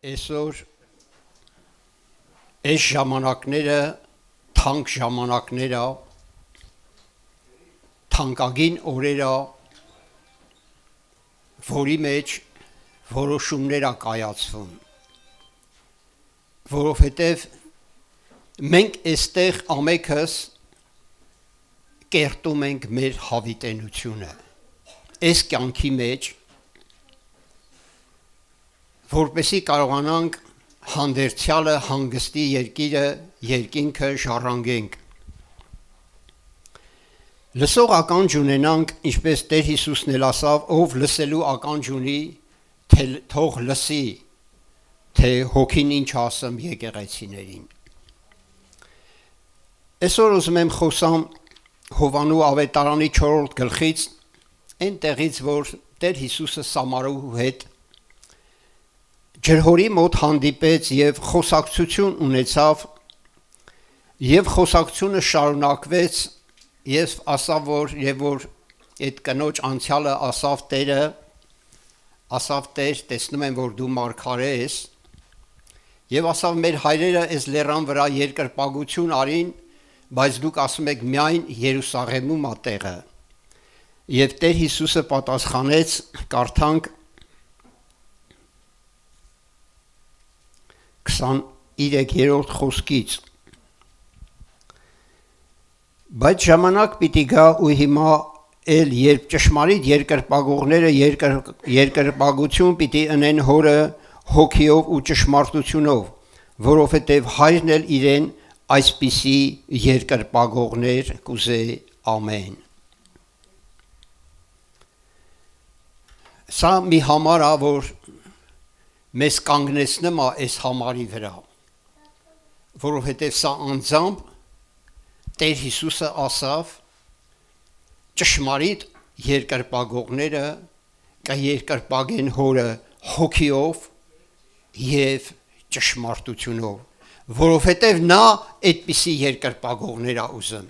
Այսօր այս ժամանակները թանկ ժամանակները թանկագին օրերը որի մեջ որոշումներ կայացվում որովհետև մենք այստեղ ամենքս կերտում ենք մեր հավիտենությունը այս կյանքի մեջ որպեսզի կարողանանք հանդերձյալը հանգստի երկինքը ժառանգենք լսող ականջ ունենանք ինչպես Տեր Հիսուսն էլ ասավ ով լսելու ականջ ունի թող լսի թե հոգին ինչ ասում եկեղեցիներին այսօր ուզում եմ խոսամ Հովանու ավետարանի 4-րդ գլխից այնտեղից որ Տեր Հիսուսը Սամարու հետ ջրհորի մոտ հանդիպեց եւ խոսակցություն ունեցավ եւ խոսակցությունը շարունակվեց եւ ասավ որ այդ կնոջ անցյալը ասավ Տերը ասավ Տեր տեսնում եմ որ դու մարգարե ես եւ ասավ մեր հայրերը այս լեռան վրա երկրպագություն արին բայց դուք ասում եք միայն Երուսաղեմում է տեղը եւ Տեր Հիսուսը պատասխանեց կարդանք 23-րդ խոսքից բայց ժամանակ պիտի գա ու հիմա էլ երբ ճշմարիտ երկրպագողները երկրպագություն պիտի ընեն հորը հոգիով ու ճշմարտությունով որովհետև հայրն էլ իրեն այսպիսի երկրպագողներ կուզե ամեն Սա մի համար է որ մեզ կանգնեցնում է այս համարի վրա որովհետև սա անձամբ Տեր Հիսուսը ասավ ճշմարիտ երկրպագողները կերկրպագեն հորը հոգիով եւ ճշմարտությունով որովհետև նա այդպիսի երկրպագողներ է ուզում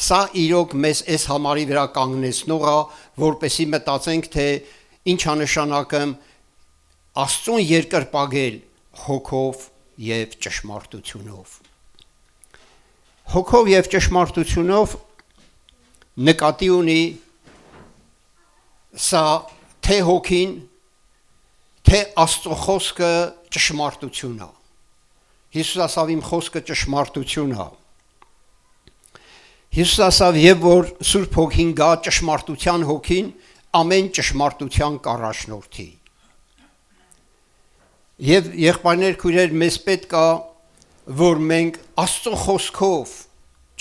Սա իրոք մեզ այս համարի վրա կանգնեցնող է որպեսզի մտածենք թե ինչ է նշանակում Աստծուն երկրպագել հոգով եւ ճշմարտությունով Հոգով եւ ճշմարտությունով նկատի ունի սա թե հոգին թե Աստծո խոսքը ճշմարտություն է Հիսուս ասավ իմ խոսքը ճշմարտություն է Հիսուս ասավ եւ որ Սուրբ Հոգին գա ճշմարտության հոգին ամեն ճշմարտության կառաջնորդի Եվ եղբայրներ քույրեր մեզ պետք է որ մենք Աստծո խոսքով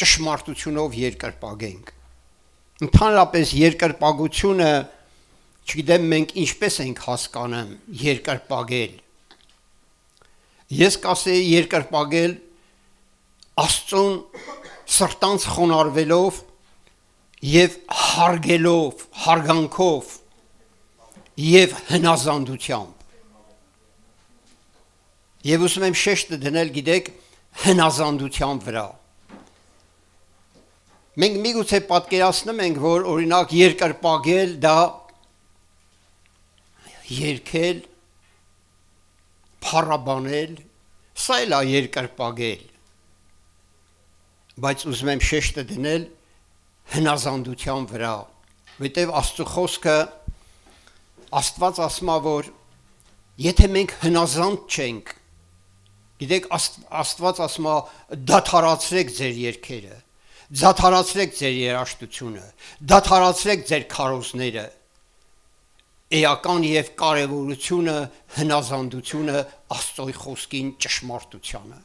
ճշմարտությունով երկրպագենք Ընդհանրապես երկրպագությունը չգիտեմ մենք ինչպես ենք հասկանում երկրպագել Ես կասեի երկրպագել Աստծուն սրտանց խոնարհվելով եւ հարգելով հարգանքով եւ հնազանդությամբ Եվ ուզում եմ շեշտը դնել գիտեք հնազանդության վրա Մենք միգուցե պատկերացնում ենք որ օրինակ երկրպագել դա երգել փառաբանել սա էլ է երկրպագել բայց ուզում եմ շեշտը դնել հնազանդության վրա որտեւ Աստծո խոսքը Աստված ասում է որ եթե մենք հնազանդ չենք Գիտեք Աստված ասում է դադարացրեք ձեր երգերը դադարացրեք ձեր երաժշտությունը դադարացրեք ձեր քարոզները էական եւ կարեւորությունը հնազանդությունը Աստծո խոսքին ճշմարտությանը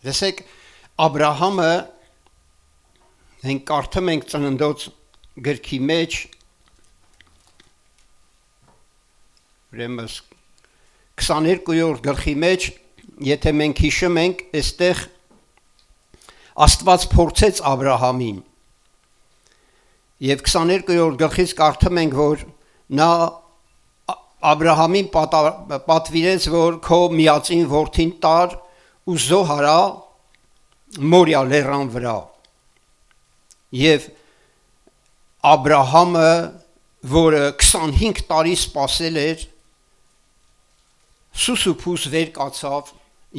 Լսեք Աբրահամը մենք կարդում ենք ծննդոց գրքի մեջ ուրեմն 22-րդ գլխի մեջ եթե մենք հիշում ենք այստեղ Աստված փորձեց Աբրահամին եւ 22-րդ գլխից կարդում ենք որ նա Աբրահամին պատվիրեց որ քո միածին որդին տար ու զոհարա Մորիա լեռան վրա եւ Աբրահամը որը 25 տարի սպասել էր Սուսուփուս վեր կացավ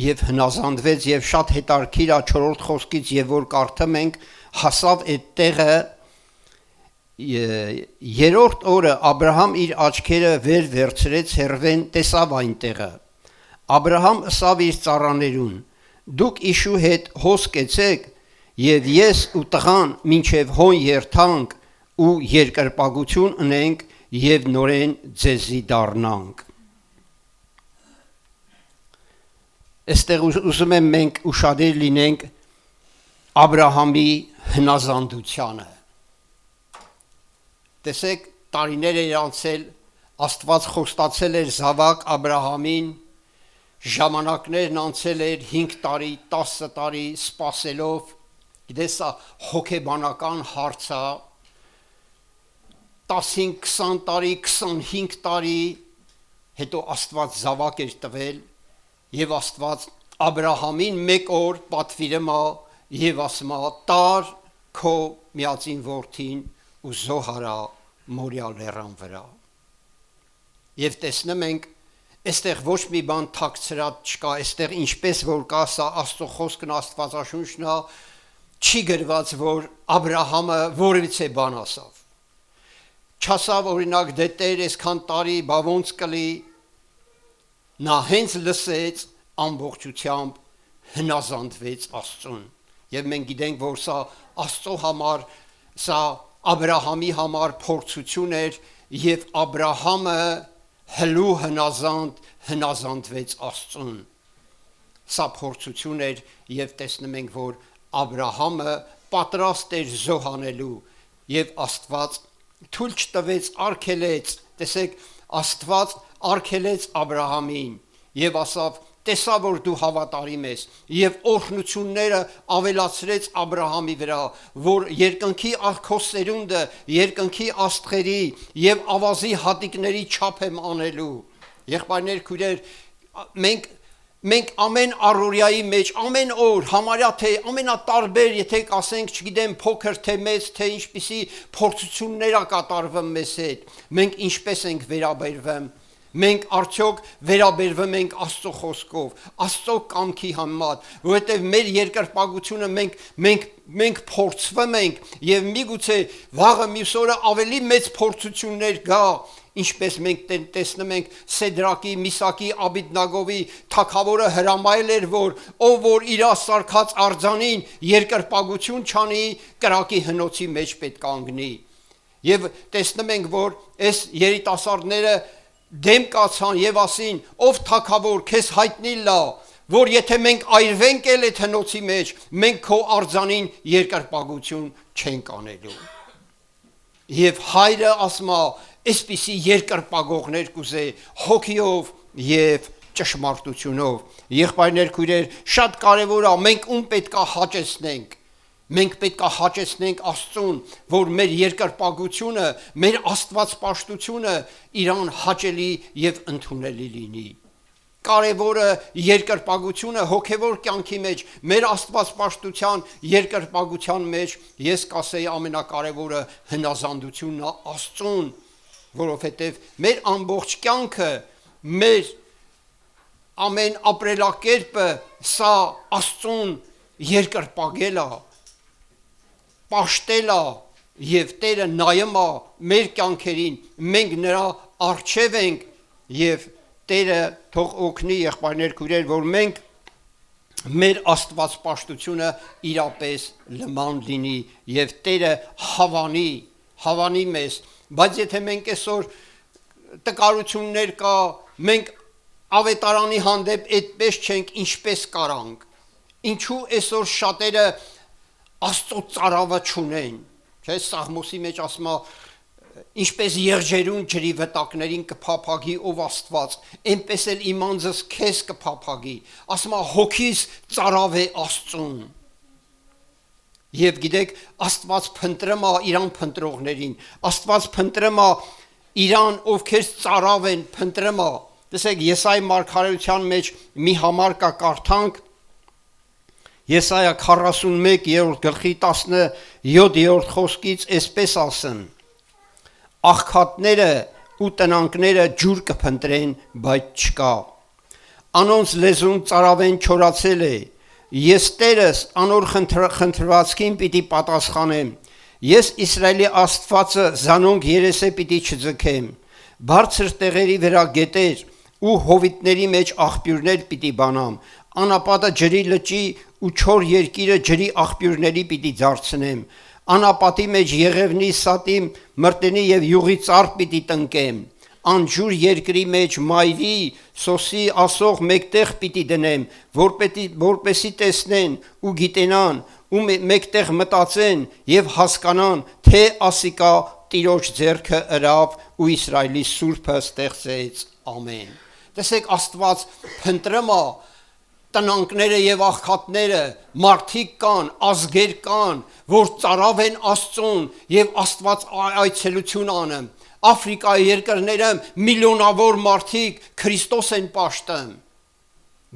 եւ հնազանդվեց եւ շատ հետարքիր ա 4-րդ խոսքից եւ որ կարդում ենք հասավ այդ տեղը երրորդ օրը Աբ รา համ իր աչքերը վեր վերցրեց հերվեն տեսավ այն տեղը Աբ รา համ ըսավ իր ծառաներուն դուք իշու հետ հոս կեցեք եւ ես ու տղան մինչեւ հոն երթանք ու երկրպագություն ունենք եւ նորեն ձեզի դառնանք Այստեղ ուզում եմ մենք ուշադիր լինենք Աբ รา համի հնազանդությանը Տեսեք տարիներ էր անցել Աստված խոստացել էր զավակ Աբ รา համին ժամանակներն անցել էր 5 տարի 10 տարի սպասելով գիտես հոգեբանական հարց է 15-20 տարի 25 տարի հետո Աստված զավակ էր տվել Եվ Աստված Աբ รา համին մեկ օր պատվիրում է եւ ասում է տար քո միածին որդին ու զոհարա Մորիա լեռան վրա Եվ տեսնում ենք այստեղ ոչ մի բան թաքցրած չկա այստեղ ինչպես որ կա սա Աստծո խոսքն Աստվածաշունչն է չի գրված որ Աբ รา համը որևիցե բան ասավ Չասավ օրինակ դե Տեր այսքան տարի բա ոնց կլի Նա հենց լսեց ամբողջությամբ հնազանդվեց Աստծուն եւ մենք գիտենք որ սա Աստծո համար սա Աբ รา համի համար փորձություն էր եւ Աբ รา համը հլու հնազանդվեց Աստծուն սա փորձություն էր եւ տեսնում ենք որ Աբ รา համը պատրաստ էր զոհանելու եւ Աստված թույլ չտվեց արգելեց տեսեք Աստված արգելեց Աբ รา համին եւ ասավ տեսա որ դու հավատարիմ ես եւ օրհնությունները ավելացրեց Աբ รา համի վրա որ երկնքի քո սերունդը երկնքի աստղերի եւ ավազի հատիկների չափ եմ անելու եղբայրներ քույրեր մենք ամեն առօրյայի մեջ ամեն օր համարյա թե ամենատարբեր եթե ասենք չգիտեմ փոքր թե մեծ թե ինչպիսի փորձություններ ա կատարվում մեզ հետ մենք ինչպես ենք վերաբերվում Մենք արդյոք վերաբերվում ենք Աստծո խոսքով, Աստծո կամքի համեմատ, որովհետև մեր երկրպագությունը մենք փորձվում ենք եւ միգուցե վաղը մյուս օրը ավելի մեծ փորձություններ գա, ինչպես մենք տեսնում ենք Սեդրակի, Միսակի, Աբիդնագովի թագավորը հրամայել էր, որ ով որ իր սարքած արձանին երկրպագություն չանի, կրակի հնոցի մեջ պետք է անգնի։ Եվ տեսնում ենք, որ այս երիտասարդները դեմ կացան եւ ասին ով թագավոր քեզ հայտնի լա որ եթե մենք այրվենք էլ այդ հնոցի մեջ մենք քո արձանին երկրպագություն չենք անելու եւ հայրը ասում է այսպիսի երկրպագողներ կուզե հոգիով եւ ճշմարտությունով եղբայրներ քույրեր շատ կարեւոր է մենք ում պետքա հաճեցնենք Մենք պետք է հաճեցնենք Աստծուն, որ մեր երկրպագությունը, մեր աստվածպաշտությունը իրան հաճելի եւ ընդունելի լինի։ Կարևորը երկրպագությունը հոգեվոր կյանքի մեջ, մեր աստվածպաշտության երկրպագության մեջ ես կասեի ամենակարևորը հնազանդությունն է Աստծուն, որովհետեւ մեր ամբողջ կյանքը, մեր ամեն ապրելակերպը սա Աստծուն երկրպագել է Պաշտելա եւ Տերը նայում է մեր կյանքերին մենք նրա արժև ենք եւ Տերը թող օգնի եղբայրներ քույրեր որ մենք մեր աստվածպաշտությունը իրապես լման լինի եւ Տերը հավանի մեզ բայց եթե մենք այսօր տկարություններ կա մենք ավետարանի հանդեպ այդպես չենք ինչպես կարանք ինչու այսօր շատերը Աստծո ծարավը չունեն, չէ, Սաղմոսի մեջ ասում է, ինչպես եղջերուն ջրի վտակներին կփափագի ով Աստված, այնպես էլ իմ անձս քեզ կփափագի, ասում է հոգիս ծարավ է Աստծուն։ Եվ գիտեք, Աստված փնտրում է իրան փնտրողներին, Աստված փնտրում է իրան ովքեր ծարավ են, փնտրում է։ Տեսեք, Եսայի մարգարեության մեջ մի համար կա կարդանք Եսայա 41:17 խոսքից այսպես ասեն Աղքատները ու տնանքները ջուր կփնտրեն բայց չկա անոնց լեզուն ծարավեն չորացել է, ես Տերս անոր խնդրվածքին պիտի պատասխանեմ, ես Իսրայելի Աստվածը զանոնք երեսե պիտի չձգեմ, բարձր տեղերի վրա գետեր ու հովիտների մեջ աղբյուրներ պիտի բանամ, անապատը ջրի լճի ու չոր երկիրը ջրի աղբյուրների պիտի դարձնեմ, անապատի մեջ Եղևնի, Սատի, Մրտենի եւ յուղի ծառ պիտի տնկեմ, անջուր երկրի մեջ մայրի, սոսի ասող մեկտեղ պիտի դնեմ, որպեսի տեսնեն ու գիտենան ու մեկտեղ մտածեն եւ հասկանան, թե ասիկա Տիրոջ ձեռքը ըրավ ու Իսրայելի Սուրբը ստեղծեց, ամեն։ Տեսեք, Աստված փնտրում է տնանքները եւ աղքատները, մարդիկ կան, ազգեր կան, որ ծարավ են Աստծուն եւ Աստված այցելություն անում։ Աֆրիկայի երկրները միլիոնավոր մարդիկ Քրիստոս են պաշտում։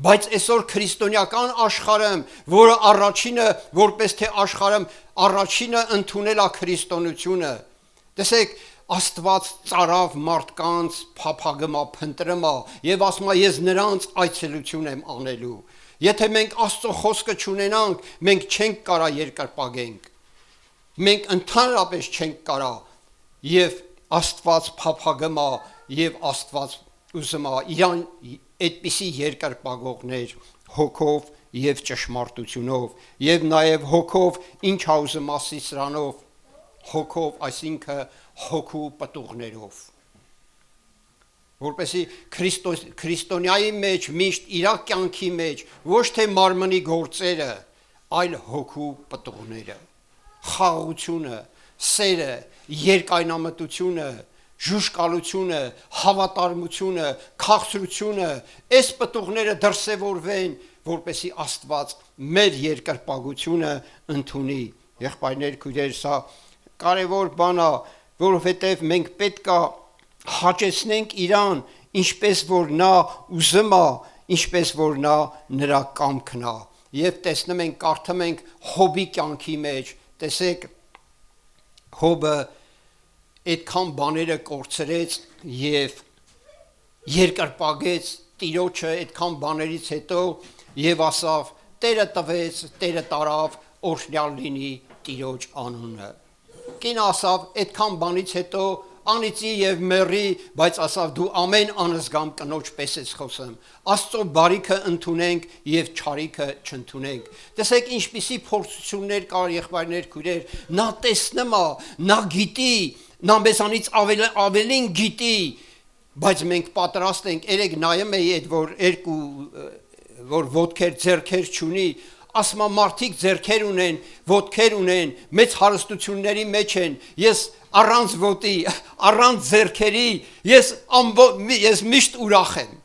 Բայց այսօր քրիստոնեական աշխարհում, որը առաջինը, որպես թե աշխարհում առաջինը ընդունել է քրիստոնեությունը, տեսեք, Աստված ծարավ մարդկանց փափագումա, փնտրումա եւ ասում է ես նրանց այցելություն եմ անելու։ Եթե մենք Աստծո խոսքը չունենանք, մենք չենք կարա երկրպագենք։ Մենք ընդհանրապես չենք կարա եւ Աստված փափագումա եւ Աստված ուզում է իրան այդպիսի երկրպագողներ հոգով եւ ճշմարտությունով եւ նաեւ հոգով ինչ ուզում ասի սրանով հոգով, այսինքն հոգու պտուղներով, որպեսի քրիստոնյայի մեջ միշտ իր կյանքի մեջ ոչ թե մարմնի գործերը, այլ հոգու պտուղները, խաղաղությունը, սերը, երկայնամտությունը, ժուժկալությունը, հավատարմությունը, քաղցրությունը, այս պտուղները դրսևորվեն, որպեսի Աստված մեր երկրպագությունը ընդունի։ Եղբայրներ, քույրեր, սա կարևոր բան է, որովհետև մենք պետք է հաճեցնենք իրան, ինչպես որ նա ուզում է, ինչպես որ նա նրա կամքն է։ Եվ տեսնում ենք, կարդում ենք Հոբի կյանքի մեջ, տեսեք, Հոբը այդքան բաները կորցրեց եւ երկրպագեց Տիրոջը այդքան բաներից հետո եւ ասավ. Տերը տվեց, Տերը տարավ, օրհնյալ լինի Տիրոջ անունը։ Կին ասավ, այդքան բանից հետո անիծի եւ մեռի, բայց ասավ դու ամեն անզգամ կնոջ պես ես խոսում։ Աստծո բարիքը ընդունենք եւ չարիքը չընդունենք։ Տեսեք ինչպիսի փորձություններ կար, եղբայրներ, քույրեր, նա տեսնում է, նա գիտի, նա մեզանից ավելին գիտի, բայց մենք պատրաստ ենք, երեք նայում էի այդ որ երկու որ ոտքեր ձեռքեր չունի, ասում եմ մարդիկ ձեռքեր ունեն, ոտքեր ունեն, մեծ հարստությունների մեջ են, ես առանց ոտի, առանց ձեռքերի, ես միշտ ուրախ եմ։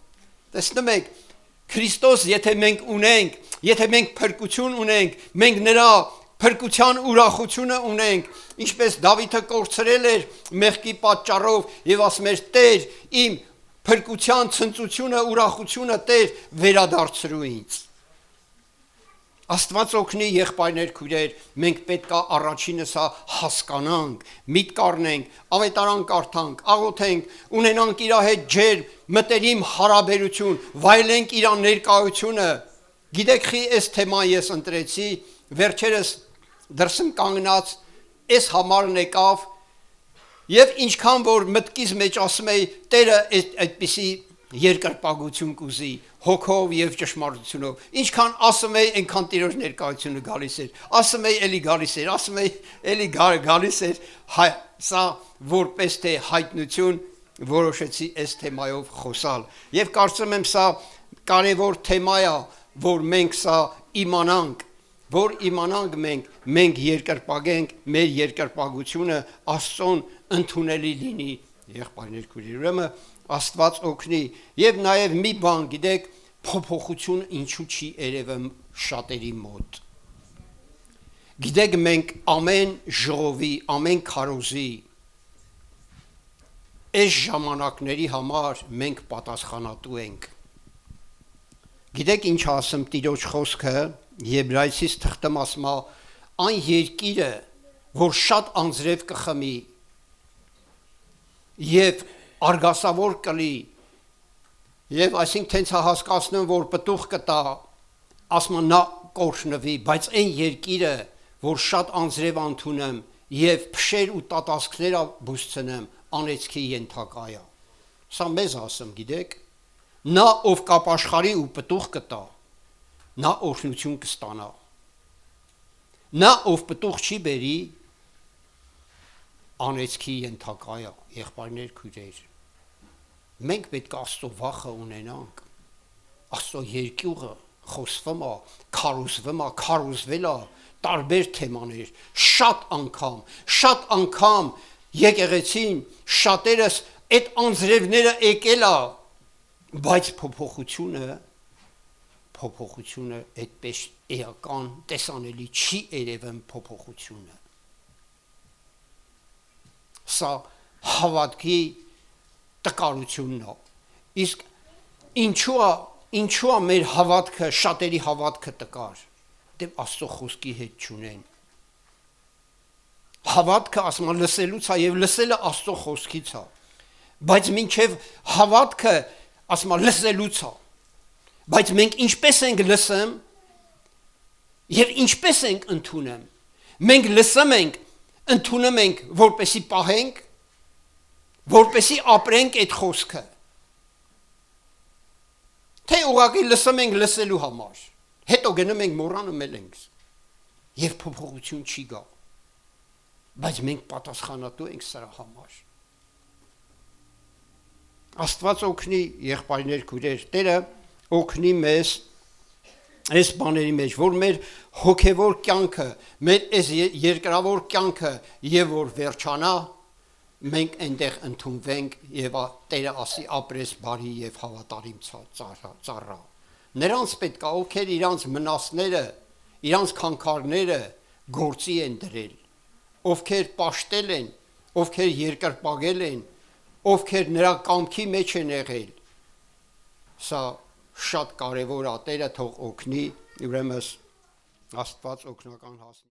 Տեսնում եք, Քրիստոս եթե մենք ունենք, եթե մենք փրկություն ունենք, մենք նրա փրկության ուրախությունը ունենք, ինչպես Դավիթը կորցրել էր մեղքի պատճառով եւ ասում էր Տեր, իմ փրկության ցնծությունը, ուրախությունը Տեր վերադարձրու ինձ։ Աստված օգնի, եղբայրներ, քույրեր, մենք պետք է առաջինս հասկանանք, միտք առնենք, ավետարան կարդանք, աղոթենք, ունենանք իր հետ ջեր, մտերիմ հարաբերություն, վայելենք իր ներկայությունը։ Գիտեք, խի այս թեման ես ընտրեցի, վերջերս դրսում կանգնած, այս համարն եկավ, եւ ինչքան որ մտքիս մեջ ասում էի, Տերը այդպիսի երկրպագություն կուզի, հոգով եւ ճշմարտությունով։ Ինչքան ասում էի, այնքան Տիրոջ ներկայությունը գալիս էր։ Ասում էի, էլի գալիս էր, ասում էի, էլի գալիս էր։ Սա որպես թե հայտնություն որոշեցի այս թեմայով խոսալ։ Եվ կարծում եմ սա կարևոր թեմա է, որ մենք սա իմանանք, որ իմանանք մենք երկրպագենք, մեր երկրպագությունը Աստծուն ընդունելի լինի, եղբայրներ, քույրեր, ուրեմն Աստված օգնի եւ նաեւ մի բան գիտեք, փոփոխություն ինչու չի երևում շատերի մոտ։ Գիտեք, մենք ամեն ժողովի, ամեն քարոզի այս ժամանակների համար մենք պատասխանատու ենք։ Գիտեք ինչ ասում Տիրոջ խոսքը, Եբրայեցիս թղթում ասում է, այն երկիրը, որ շատ անձրև կխմի եւ արգասավոր կլի Եվ այսինքն տենց հասկացնում, որ պտուղ կտա, ասում նա կորշնվի, բայց այն երկիրը, որ շատ անձրև ընդունեմ եւ փշեր ու տատասքներ բուսցնեմ, անեծքի ենթակա է։ Սա մեզ ասում, գիտեք, նա ով կապաշխարի ու պտուղ կտա, նա օրհնություն կստանա։ Նա ով պտուղ չի բերի, անեծքի ենթակա է, եղբայրներ, քույրեր։ Մենք պետք է Աստծո վախը ունենանք։ Աստծո երկյուղը խոսվում է, քարոզվել է տարբեր թեմաներ, շատ անգամ եկեղեցին շատերս այդ անձրևները եկել է, բայց փոփոխությունը այդպես էական տեսանելի չի երևում փոփոխությունը։ Սա հավատքի տկարությունն է։ Իսկ ինչու է մեր հավատքը, շատերի հավատքը տկար, դեպ Աստծո խոսքի հետ չունեն։ Հավատքը ասում է լսելուց է եւ լսելը Աստծո խոսքից է, բայց մինչեւ հավատքը ասում է լսելուց է, բայց մենք ինչպես ենք լսում եւ ինչպես ենք ընդունում։ Մենք լսում ենք, ընդունում ենք, որպեսի պահենք, որպեսի ապրենք այդ խոսքը։ Թե ուղղակի լսում ենք լսելու համար, հետո գնում ենք մոռանում ենք եւ փոփոխություն չի գա։ Բայց մենք պատասխանատու ենք սրա համար։ Աստված օգնի, եղբայրներ, քույրեր, Տերը օգնի մեզ այս բաների մեջ, որ մեր հոգևոր կյանքը, մեր այս երկրավոր կյանքը եւ որ վերջանա, մենք այնտեղ ընդունվենք եւ Տերը ասի ապրես բարի եւ հավատարիմ ծառա։ Նրանց պետք է ովքեր իրանց մնացները, իրանց քանքարները գործի են դրել, ովքեր պաշտել են, ովքեր երկրպագել են, ովքեր նրա կամքի մեջ են եղել։ Սա շատ կարևոր է, Տերը թող օգնի, ուրեմն Աստված օգնական հասնի։